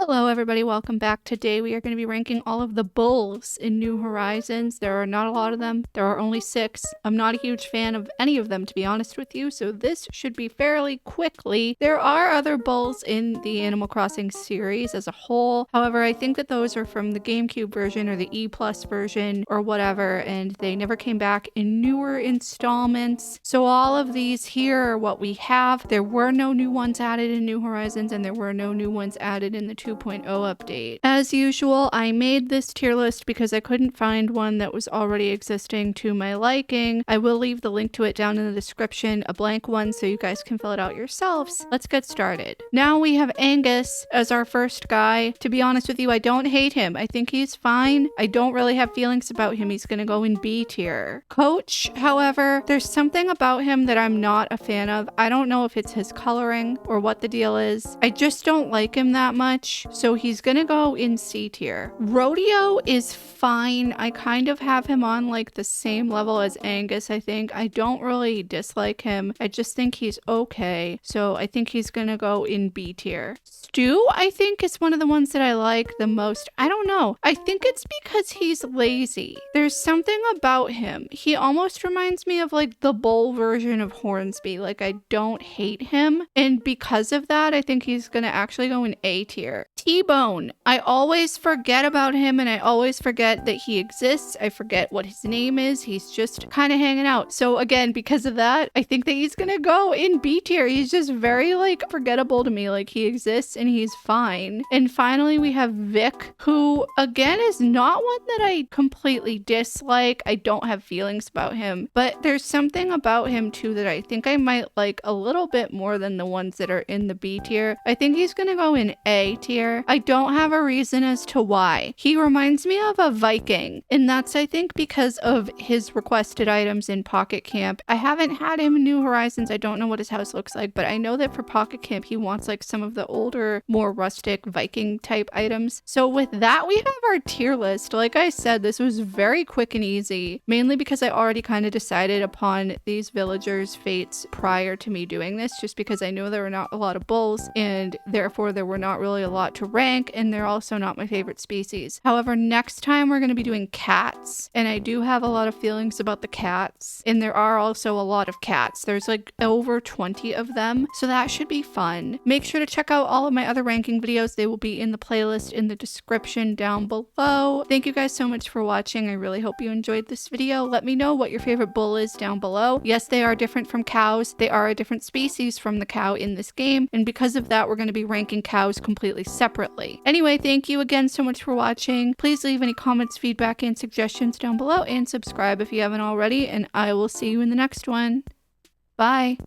Hello everybody, welcome back. Today we are going to be ranking all of the bulls in New Horizons. There are not a lot of them. There are only 6. I'm not a huge fan of any of them, to be honest with you, so this should be fairly quickly. There are other bulls in the Animal Crossing series as a whole. However, I think that those are from the GameCube version or the E+ version or whatever, and they never came back in newer installments. So all of these here are what we have. There were no new ones added in New Horizons, and there were no new ones added in the 2.0 update. As usual, I made this tier list because I couldn't find one that was already existing to my liking. I will leave the link to it down in the description, a blank one, so you guys can fill it out yourselves. Let's get started. Now we have Angus as our first guy. To be honest with you, I don't hate him. I think he's fine. I don't really have feelings about him. He's gonna go in B tier. Coach, however, there's something about him that I'm not a fan of. I don't know if it's his coloring or what the deal is. I just don't like him that much. So he's gonna go in C tier. Rodeo is fine. I kind of have him on like the same level as Angus, I think. I don't really dislike him. I just think he's okay. So I think he's gonna go in B tier. Stu, I think, is one of the ones that I like the most. I don't know. I think it's because he's lazy. There's something about him. He almost reminds me of like the bull version of Hornsby. Like, I don't hate him. And because of that, I think he's gonna actually go in A tier. T-Bone. I always forget about him and I always forget that he exists. I forget what his name is. He's just kind of hanging out. So again, because of that, I think that he's gonna go in B tier. He's just very like forgettable to me. Like, he exists and he's fine. And finally we have Vic, who again is not one that I completely dislike. I don't have feelings about him, but there's something about him too that I think I might like a little bit more than the ones that are in the B tier. I think he's gonna go in A tier. I don't have a reason as to why. He reminds me of a Viking, and that's I think because of his requested items in Pocket Camp. I haven't had him in New Horizons. I don't know what his house looks like, but I know that for Pocket Camp he wants like some of the older, more rustic Viking type items. So with that, we have our tier list. Like I said, this was very quick and easy, mainly because I already kind of decided upon these villagers' fates prior to me doing this, just because I knew there were not a lot of bulls and therefore there were not really a lot to rank, and they're also not my favorite species. However, next time we're going to be doing cats, and I do have a lot of feelings about the cats, and there are also a lot of cats. There's like over 20 of them, so that should be fun. Make sure to check out all of my other ranking videos. They will be in the playlist in the description down below. Thank you guys so much for watching. I really hope you enjoyed this video. Let me know what your favorite bull is down below. Yes, they are different from cows. They are a different species from the cow in this game, and because of that, we're going to be ranking cows completely separately. Anyway, thank you again so much for watching. Please leave any comments, feedback, and suggestions down below, and subscribe if you haven't already, and I will see you in the next one. Bye!